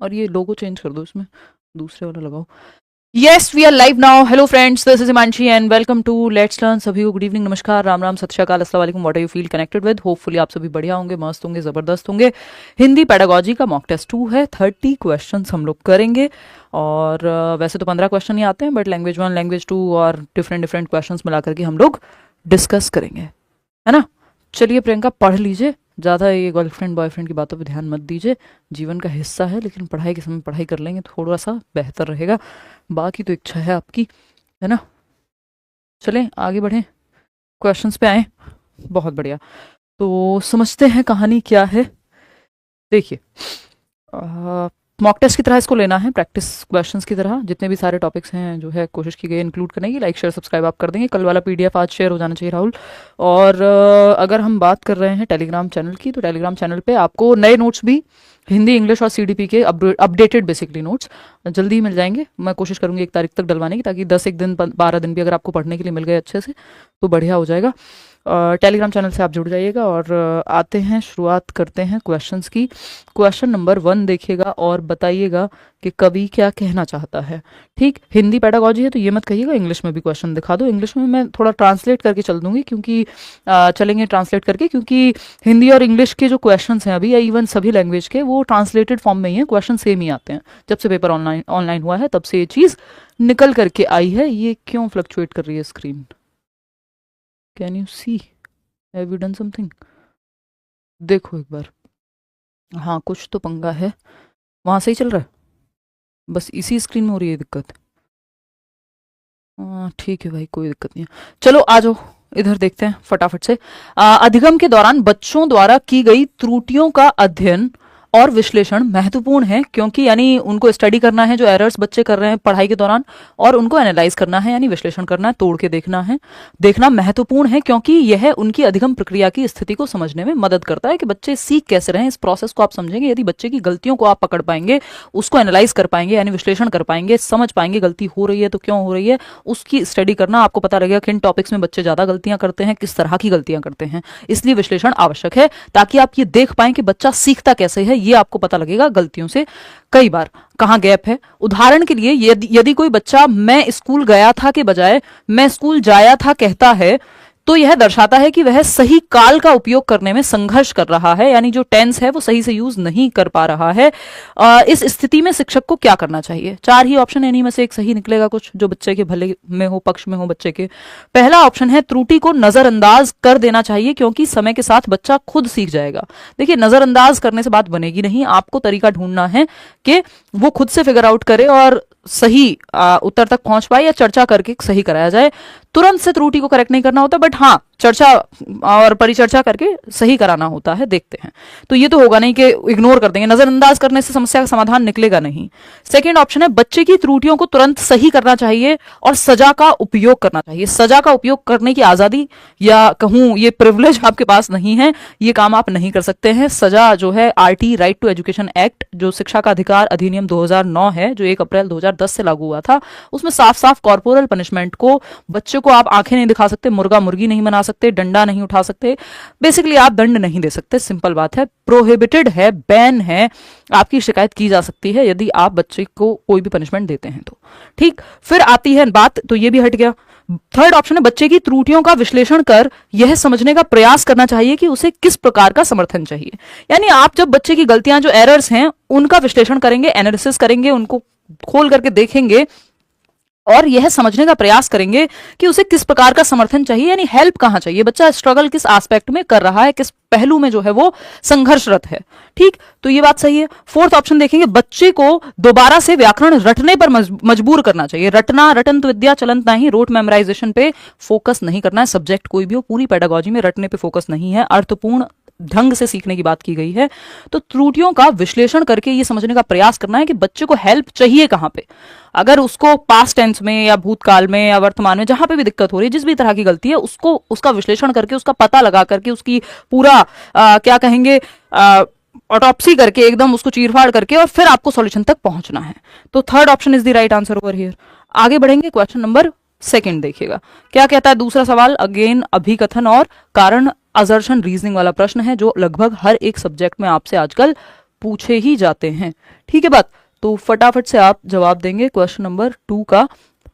और ये लोगो चेंज कर दो, इसमें दूसरे वाला लगाओ। Yes, we are live now. Hello friends, this is Himanshi and welcome to let's learn. सभी को गुड इवनिंग, नमस्कार, राम राम, सत श्री अकाल, अस्सलाम वालेकुम, what are you feel connected with. Hopefully आप सभी बढ़िया होंगे, मस्त होंगे, जबरदस्त होंगे। हिंदी पेडागोजी का मॉक टेस्ट 2 है, 30 क्वेश्चन हम लोग करेंगे। और वैसे तो 15 क्वेश्चन ही आते हैं, बट लैंग्वेज 1, लैंग्वेज 2 और डिफरेंट डिफरेंट क्वेश्चन मिला करके हम लोग डिस्कस करेंगे, है ना। चलिए प्रियंका, पढ़ लीजिए। ज़्यादा ये गर्लफ्रेंड बॉयफ्रेंड की बातों पे ध्यान मत दीजिए, जीवन का हिस्सा है, लेकिन पढ़ाई के समय पढ़ाई कर लेंगे थोड़ा सा बेहतर रहेगा। बाकी तो इच्छा है आपकी, है ना। चलें आगे बढ़ें, क्वेश्चंस पे आए। बहुत बढ़िया, तो समझते हैं कहानी क्या है। देखिए, मॉक टेस्ट की तरह इसको लेना है, प्रैक्टिस क्वेश्चंस की तरह। जितने भी सारे टॉपिक्स हैं जो है कोशिश की गई इंक्लूड करने की। लाइक शेयर सब्सक्राइब आप कर देंगे। कल वाला पीडीएफ आज शेयर हो जाना चाहिए राहुल। और अगर हम बात कर रहे हैं टेलीग्राम चैनल की, तो टेलीग्राम चैनल पे आपको नए नोट्स भी, हिंदी, इंग्लिश और सीडीपी के अपडेटेड बेसिकली नोट्स जल्दी ही मिल जाएंगे। मैं कोशिश करूंगी 1 तारीख तक डलवाने की, ताकि 10 एक दिन 12 दिन भी अगर आपको पढ़ने के लिए मिल गए अच्छे से तो बढ़िया हो जाएगा। टेलीग्राम चैनल से आप जुड़ जाइएगा। और आते हैं, शुरुआत करते हैं क्वेश्चंस की। क्वेश्चन नंबर 1 देखिएगा और बताइएगा कि कवि क्या कहना चाहता है। ठीक, हिंदी पेडागोजी है तो ये मत कहिएगा इंग्लिश में भी क्वेश्चन दिखा दो। इंग्लिश में मैं थोड़ा ट्रांसलेट करके चल दूंगी, क्योंकि चलेंगे ट्रांसलेट करके, क्योंकि हिंदी और इंग्लिश के जो क्वेश्चंस हैं अभी, या इवन सभी लैंग्वेज के, वो ट्रांसलेटेड फॉर्म में ही हैं, क्वेश्चन सेम ही आते हैं। जब से पेपर ऑनलाइन ऑनलाइन हुआ है तब से ये चीज़ निकल करके आई है। ये क्यों फ्लक्चुएट कर रही है screen? Can you see? Have you done something? देखो एक बार। हाँ, कुछ तो पंगा है। वहां से ही चल रहा है, बस इसी स्क्रीन में हो रही है दिक्कत। हाँ ठीक है भाई, कोई दिक्कत नहीं है। चलो आ जाओ, इधर देखते हैं फटाफट से। अधिगम के दौरान बच्चों द्वारा की गई त्रुटियों का अध्ययन और विश्लेषण महत्वपूर्ण है, क्योंकि यानी उनको स्टडी करना है जो एरर्स बच्चे कर रहे हैं पढ़ाई के दौरान, और उनको एनालाइज करना है, यानी विश्लेषण करना है, तोड़ के देखना है। देखना महत्वपूर्ण है क्योंकि यह उनकी अधिगम प्रक्रिया की स्थिति को समझने में मदद करता है कि बच्चे सीख कैसे रहे हैं। इस प्रोसेस को आप समझेंगे यदि बच्चे की गलतियों को आप पकड़ पाएंगे, उसको एनालाइज कर पाएंगे, यानी विश्लेषण कर पाएंगे, समझ पाएंगे गलती हो रही है तो क्यों हो रही है, उसकी स्टडी करना, आपको पता लगेगा किन टॉपिक्स में बच्चे ज्यादा गलतियां करते हैं, किस तरह की गलतियां करते हैं। इसलिए विश्लेषण आवश्यक है, ताकि आप ये देख पाएं कि बच्चा सीखता कैसे है, ये आपको पता लगेगा गलतियों से कई बार कहां गैप है। उदाहरण के लिए, यदि कोई बच्चा मैं स्कूल गया था के बजाय मैं स्कूल जाया था कहता है, तो यह दर्शाता है कि वह सही काल का उपयोग करने में संघर्ष कर रहा है, यानी जो टेंस है वो सही से यूज नहीं कर पा रहा है। इस स्थिति में शिक्षक को क्या करना चाहिए? 4 ही ऑप्शन है, इन्हीं में से एक सही निकलेगा, कुछ जो बच्चे के भले में हो, पक्ष में हो बच्चे के। पहला ऑप्शन है, त्रुटि को नजरअंदाज कर देना चाहिए, क्योंकि समय के साथ बच्चा खुद सीख जाएगा। देखिए, नजरअंदाज करने से बात बनेगी नहीं, आपको तरीका ढूंढना है कि वो खुद से फिगर आउट करे और सही उत्तर तक पहुंच पाए, या चर्चा करके सही कराया जाए। तुरंत से त्रुटि को करेक्ट नहीं करना होता, बट हाँ, चर्चा और परिचर्चा करके सही कराना होता है। देखते हैं, तो ये तो होगा नहीं कि इग्नोर कर देंगे, नजरअंदाज करने से समस्या का समाधान निकलेगा नहीं। सेकंड ऑप्शन है, बच्चे की त्रुटियों को तुरंत सही करना चाहिए और सजा का उपयोग करना चाहिए। सजा का उपयोग करने की आजादी, या कहूं ये प्रिविलेज आपके पास नहीं है, ये काम आप नहीं कर सकते हैं। सजा जो है, RT, right to education act, जो शिक्षा का अधिकार अधिनियम 2009 है, जो 1 अप्रैल 2010 से लागू हुआ था, उसमें साफ साफ कॉर्पोरल पनिशमेंट को, बच्चे को आप आंखें नहीं दिखा सकते, मुर्गा मुर्गी नहीं बना सकते, डंडा नहीं उठा सकते, बेसिकली आप दंड नहीं दे सकते। सिंपल बात है, प्रोहिबिटेड है, बैन है। आपकी शिकायत की जा सकती है यदि आप बच्चे को कोई भी पनिशमेंट देते हैं तो। ठीक, फिर आती है बात, तो ये भी हट गया। थर्ड ऑप्शन है, बच्चे की त्रुटियों का विश्लेषण कर यह समझने का प्रयास करना चाहिए कि उसे किस प्रकार का समर्थन चाहिए। यानी आप जब बच्चे की गलतियां, जो एरर्स हैं, उनका विश्लेषण करेंगे, एनालिसिस करेंगे, उनको खोल करके देखेंगे और यह समझने का प्रयास करेंगे कि उसे किस प्रकार का समर्थन चाहिए, यानी हेल्प कहां चाहिए, बच्चा स्ट्रगल किस एस्पेक्ट में कर रहा है, किस पहलू में जो है वो संघर्षरत है। ठीक, तो ये बात सही है। फोर्थ ऑप्शन देखेंगे, बच्चे को दोबारा से व्याकरण रटने पर मजबूर करना चाहिए। रटना, रटंत विद्या चलंत नहीं, रोट मेमोराइजेशन पे फोकस नहीं करना है। सब्जेक्ट कोई भी हो, पूरी पेडागोजी में रटने पे फोकस नहीं है, अर्थपूर्ण ढंग से सीखने की बात की गई है। तो त्रुटियों का विश्लेषण करके ये समझने का प्रयास करना है कि बच्चे को हेल्प चाहिए कहां पे। अगर उसको पास्ट टेंस में या भूतकाल में या वर्तमान में, जहां पे भी दिक्कत हो रही है, जिस भी तरह की गलती है, उसको उसका विश्लेषण करके, उसका पता लगा करके, उसकी पूरा क्या कहेंगे, ऑटोप्सी करके, एकदम उसको चीरफाड़ करके, और फिर आपको सॉल्यूशन तक पहुंचना है। तो third option is the right answer over here. आगे बढ़ेंगे, क्वेश्चन नंबर 2 देखिएगा क्या कहता है। दूसरा सवाल, अगेन अभिकथन और कारण असर्शन रीजनिंग वाला प्रश्न है, जो लगभग हर एक सब्जेक्ट में आपसे आजकल पूछे ही जाते हैं। ठीक है बात, तो फटाफट से आप जवाब देंगे क्वेश्चन नंबर 2 का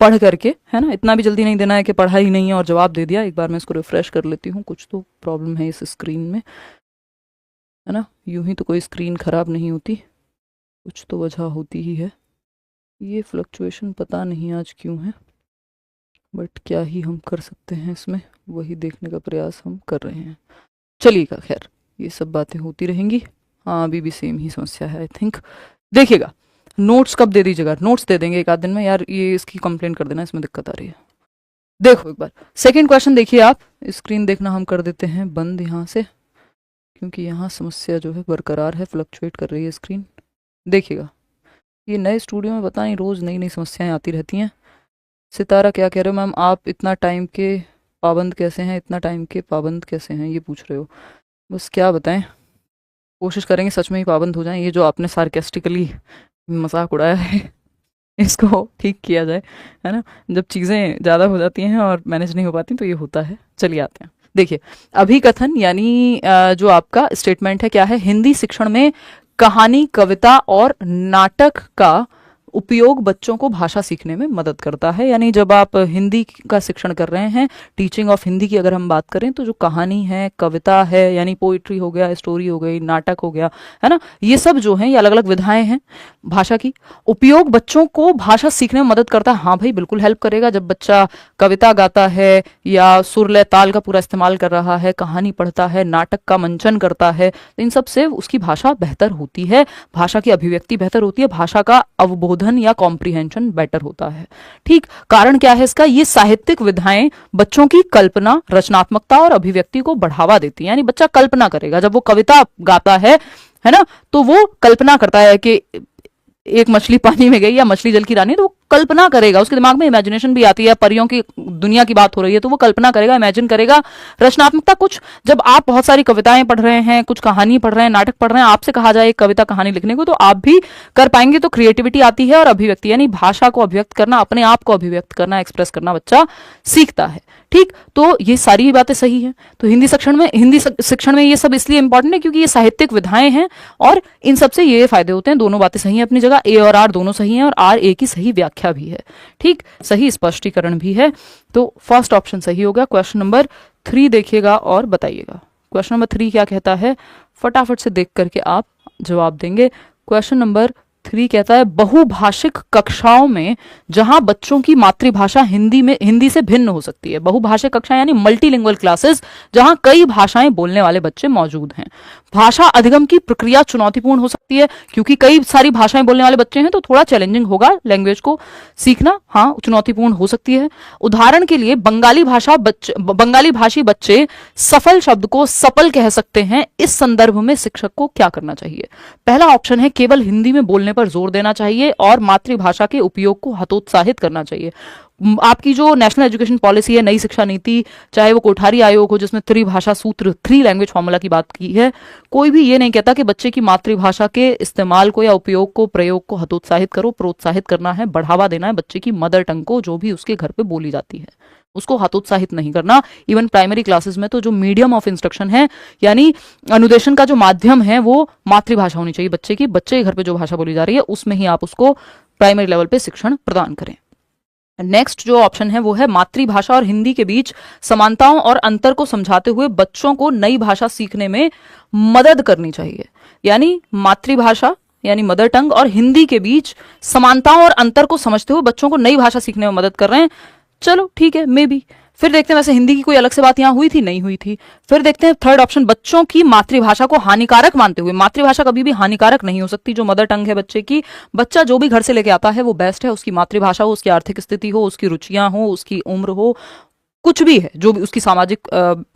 पढ़ करके, है ना। इतना भी जल्दी नहीं देना है कि पढ़ा ही नहीं है और जवाब दे दिया। एक बार मैं इसको रिफ्रेश कर लेती हूँ, कुछ तो प्रॉब्लम है इस स्क्रीन में, है ना। यूं ही तो कोई स्क्रीन खराब नहीं होती, कुछ तो वजह होती ही है। ये फ्लक्चुएशन पता नहीं आज क्यों है, बट क्या ही हम कर सकते हैं इसमें, वही देखने का प्रयास हम कर रहे हैं। चलिएगा, खैर ये सब बातें होती रहेंगी। हाँ, अभी भी सेम ही समस्या है आई थिंक। देखिएगा, नोट्स कब दे दीजिएगा, नोट्स दे देंगे एक आध दिन में यार, ये इसकी कंप्लेंट कर देना, इसमें दिक्कत आ रही है। देखो एक बार सेकंड क्वेश्चन देखिए आप, स्क्रीन देखना हम कर देते हैं बंद यहाँ से, क्योंकि यहाँ समस्या जो है बरकरार है, फ्लक्चुएट कर रही है स्क्रीन। देखिएगा, ये नए स्टूडियो में पता नहीं रोज़ नई नई समस्याएं आती रहती हैं। सितारा क्या कह रहे हो मैम, आप इतना टाइम के पाबंद कैसे हैं, इतना टाइम के पाबंद कैसे हैं, ये पूछ रहे हो। बस क्या बताएं, कोशिश करेंगे सच में ही पाबंद हो जाएं। ये जो आपने सार्केस्टिकली मजाक उड़ाया है इसको ठीक किया जाए, है ना। जब चीज़ें ज़्यादा हो जाती हैं और मैनेज नहीं हो पाती तो ये होता है। चलिए आते हैं, देखिए अभिकथन यानी जो आपका स्टेटमेंट है क्या है, हिंदी शिक्षण में कहानी, कविता और नाटक का उपयोग बच्चों को भाषा सीखने में मदद करता है। यानी जब आप हिंदी का शिक्षण कर रहे हैं, टीचिंग ऑफ हिंदी की अगर हम बात करें, तो जो कहानी है, कविता है, यानी पोइट्री हो गया, स्टोरी हो गई, नाटक हो गया, है ना, ये सब जो है ये अलग अलग विधाएं हैं भाषा की, उपयोग बच्चों को भाषा सीखने में मदद करता है। हाँ भाई, बिल्कुल हेल्प करेगा। जब बच्चा कविता गाता है या सुर लय ताल का पूरा इस्तेमाल कर रहा है, कहानी पढ़ता है, नाटक का मंचन करता है, तो इन सब से उसकी भाषा बेहतर होती है, भाषा की अभिव्यक्ति बेहतर होती है, भाषा का अवबोधन या कॉम्प्रिहेंशन बेटर होता है। ठीक, कारण क्या है इसका, ये साहित्यिक विधाएं बच्चों की कल्पना, रचनात्मकता और अभिव्यक्ति को बढ़ावा देती है। यानी बच्चा कल्पना करेगा, जब वो कविता गाता है ना, तो वो कल्पना करता है कि एक मछली पानी में गई या मछली जल की रानी, तो वो कल्पना करेगा, उसके दिमाग में इमेजिनेशन भी आती है, परियों की दुनिया की बात हो रही है तो वो कल्पना करेगा, इमेजिन करेगा। रचनात्मकता, कुछ जब आप बहुत सारी कविताएं पढ़ रहे हैं, कुछ कहानी पढ़ रहे हैं, नाटक पढ़ रहे हैं, आपसे कहा जाए एक कविता कहानी लिखने को, तो आप भी कर पाएंगे। तो क्रिएटिविटी आती है और अभिव्यक्ति, यानी भाषा को अभिव्यक्त करना, अपने आप को अभिव्यक्त करना, एक्सप्रेस करना बच्चा सीखता है। ठीक, तो ये सारी बातें सही है। तो हिंदी शिक्षण में ये सब इसलिए इंपॉर्टेंट है क्योंकि ये साहित्यिक विधाएं हैं और इन सबसे ये फायदे होते हैं। दोनों बातें सही हैं अपनी जगह, ए और आर दोनों सही हैं और आर ए की सही व्याख्या भी है। ठीक, सही स्पष्टीकरण भी है। तो फर्स्ट ऑप्शन सही होगा। क्वेश्चन नंबर 3 देखिएगा और बताइएगा क्वेश्चन नंबर 3 क्या कहता है, फटाफट से देख करके आप जवाब देंगे। क्वेश्चन नंबर 3 कहता है, बहुभाषिक कक्षाओं में जहां बच्चों की मातृभाषा हिंदी से भिन्न हो सकती है। बहुभाषिक कक्षा यानी मल्टीलिंगुअल क्लासेस, जहां कई भाषाएं बोलने वाले बच्चे मौजूद हैं। भाषा अधिगम की प्रक्रिया चुनौतीपूर्ण हो सकती है क्योंकि कई सारी भाषाएं बोलने वाले बच्चे हैं, तो थोड़ा चैलेंजिंग होगा लैंग्वेज को सीखना। हाँ, चुनौतीपूर्ण हो सकती है। उदाहरण के लिए बंगाली भाषी बच्चे सफल शब्द को सपल कह सकते हैं। इस संदर्भ में शिक्षक को क्या करना चाहिए? पहला ऑप्शन है, केवल हिंदी में बोलने पर जोर देना चाहिए और मातृभाषा के उपयोग को हतोत्साहित करना चाहिए। आपकी जो नेशनल एजुकेशन पॉलिसी है, नई शिक्षा नीति, चाहे वो कोठारी आयोग हो जिसमें त्रिभाषा सूत्र, 3 लैंग्वेज फॉर्मूला की बात की है, कोई भी ये नहीं कहता कि बच्चे की मातृभाषा के इस्तेमाल को या उपयोग को, प्रयोग को हतोत्साहित करो। प्रोत्साहित करना है, बढ़ावा देना है बच्चे की मदर टंग को, जो भी उसके घर पे बोली जाती है उसको हतोत्साहित नहीं करना। इवन प्राइमरी क्लासेस में तो जो मीडियम ऑफ इंस्ट्रक्शन है, यानी अनुदेशन का जो माध्यम है, वो मातृभाषा होनी चाहिए बच्चे की। बच्चे के घर पे जो भाषा बोली जा रही है उसमें ही आप उसको प्राइमरी लेवल पे शिक्षण प्रदान करें। नेक्स्ट जो ऑप्शन है वो है, मातृभाषा और हिंदी के बीच समानताओं और अंतर को समझाते हुए बच्चों को नई भाषा सीखने में मदद करनी चाहिए। यानी मातृभाषा यानी मदर टंग और हिंदी के बीच समानताओं और अंतर को समझते हुए बच्चों को नई भाषा सीखने में मदद कर रहे हैं। चलो ठीक है, मे बी। फिर देखते हैं, वैसे हिंदी की कोई अलग से बात यहां हुई थी, नहीं हुई थी। फिर देखते हैं थर्ड ऑप्शन, बच्चों की मातृभाषा को हानिकारक मानते हुए। मातृभाषा कभी भी हानिकारक नहीं हो सकती। जो मदर टंग है बच्चे की, बच्चा जो भी घर से लेके आता है वो बेस्ट है। उसकी मातृभाषा हो, उसकी आर्थिक स्थिति हो, उसकी रुचियां हो, उसकी उम्र हो, कुछ भी है, जो भी उसकी सामाजिक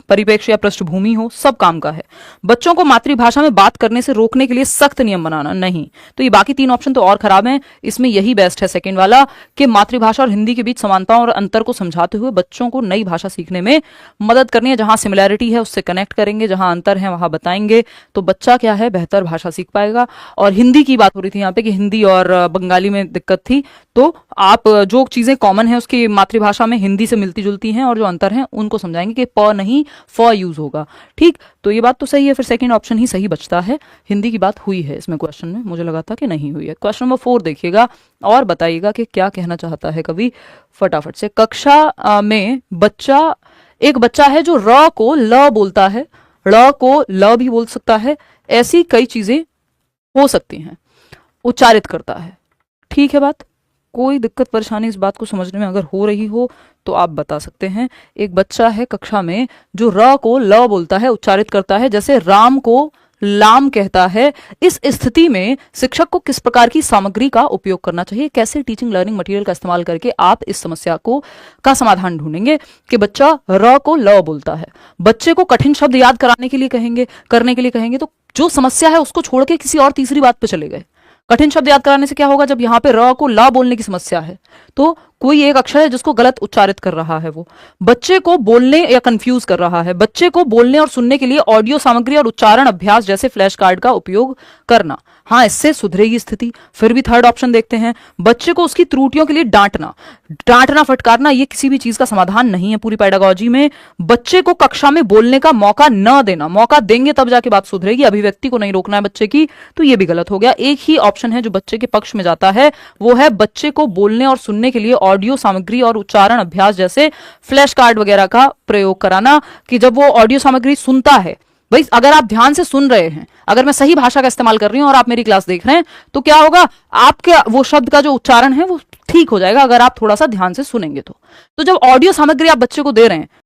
परिप्रेक्ष्य या पृष्ठभूमि हो, सब काम का है। बच्चों को मातृभाषा में बात करने से रोकने के लिए सख्त नियम बनाना नहीं। तो ये बाकी 3 ऑप्शन तो और खराब हैं, इसमें यही बेस्ट है सेकंड वाला, कि मातृभाषा और हिंदी के बीच समानताओं और अंतर को समझाते हुए बच्चों को नई भाषा सीखने में मदद करनी है। जहां सिमिलैरिटी है उससे कनेक्ट करेंगे, जहां अंतर है वहां बताएंगे, तो बच्चा क्या है, बेहतर भाषा सीख पाएगा। और हिंदी की बात हो रही थी यहाँ पे कि हिंदी और बंगाली में दिक्कत थी, तो आप जो चीजें कॉमन है उसकी मातृभाषा में हिंदी से मिलती जुलती हैं और और जो अंतर है उनको समझाएंगे कि प नहीं फ यूज होगा। ठीक, तो ये बात तो सही है, फिर सेकंड ऑप्शन ही सही बचता है। हिंदी की बात हुई है इसमें क्वेश्चन में, मुझे लगा था कि नहीं हुई है। क्वेश्चन नंबर 4 देखिएगा और बताइएगा कि क्या कहना चाहता है कवि फटाफट से। कक्षा में एक बच्चा है जो र को ल बोलता है, ड़ को ल भी बोल सकता है, ऐसी कई चीजें हो सकती हैं, उच्चारित करता है। ठीक है बात, कोई दिक्कत परेशानी इस बात को समझने में अगर हो रही हो तो आप बता सकते हैं। एक बच्चा है कक्षा में जो र को ल बोलता है, उच्चारित करता है, जैसे राम को लाम कहता है। इस स्थिति में शिक्षक को किस प्रकार की सामग्री का उपयोग करना चाहिए? कैसे टीचिंग लर्निंग मटेरियल का इस्तेमाल करके आप इस समस्या का समाधान ढूंढेंगे कि बच्चा र को ल बोलता है, बच्चे को कठिन शब्द याद करने के लिए कहेंगे तो जो समस्या है उसको छोड़ के किसी और तीसरी बात पे चले गए। कठिन शब्द याद कराने से क्या होगा? जब यहाँ पे र को ला बोलने की समस्या है तो कोई एक अक्षर है जिसको गलत उच्चारित कर रहा है, वो बच्चे को बोलने या कंफ्यूज कर रहा है। बच्चे को बोलने और सुनने के लिए ऑडियो सामग्री और उच्चारण अभ्यास जैसे फ्लैश कार्ड का उपयोग करना। हाँ, इससे सुधरेगी स्थिति। फिर भी थर्ड ऑप्शन देखते हैं, बच्चे को उसकी त्रुटियों के लिए डांटना फटकारना ये किसी भी चीज का समाधान नहीं है पूरी पेडागोजी में। बच्चे को कक्षा में बोलने का मौका न देना, मौका देंगे तब जाके बात सुधरेगी, अभिव्यक्ति को नहीं रोकना है बच्चे की, तो ये भी गलत हो गया। एक ही ऑप्शन है जो बच्चे के पक्ष में जाता है, वो है बच्चे को बोलने और सुनने के लिए ऑडियो सामग्री और उच्चारण अभ्यास जैसे फ्लैश कार्ड वगैरह का प्रयोग कराना, कि जब वो ऑडियो सामग्री सुनता है, भाई अगर आप ध्यान से सुन रहे हैं, अगर मैं सही भाषा का इस्तेमाल कर रही हूं और आप मेरी क्लास देख रहे हैं, तो क्या होगा, आपके वो शब्द का जो उच्चारण है वो ठीक हो जाएगा अगर आप थोड़ा सा ध्यान से सुनेंगे तो जब ऑडियो सामग्री आप बच्चे को दे रहे हैं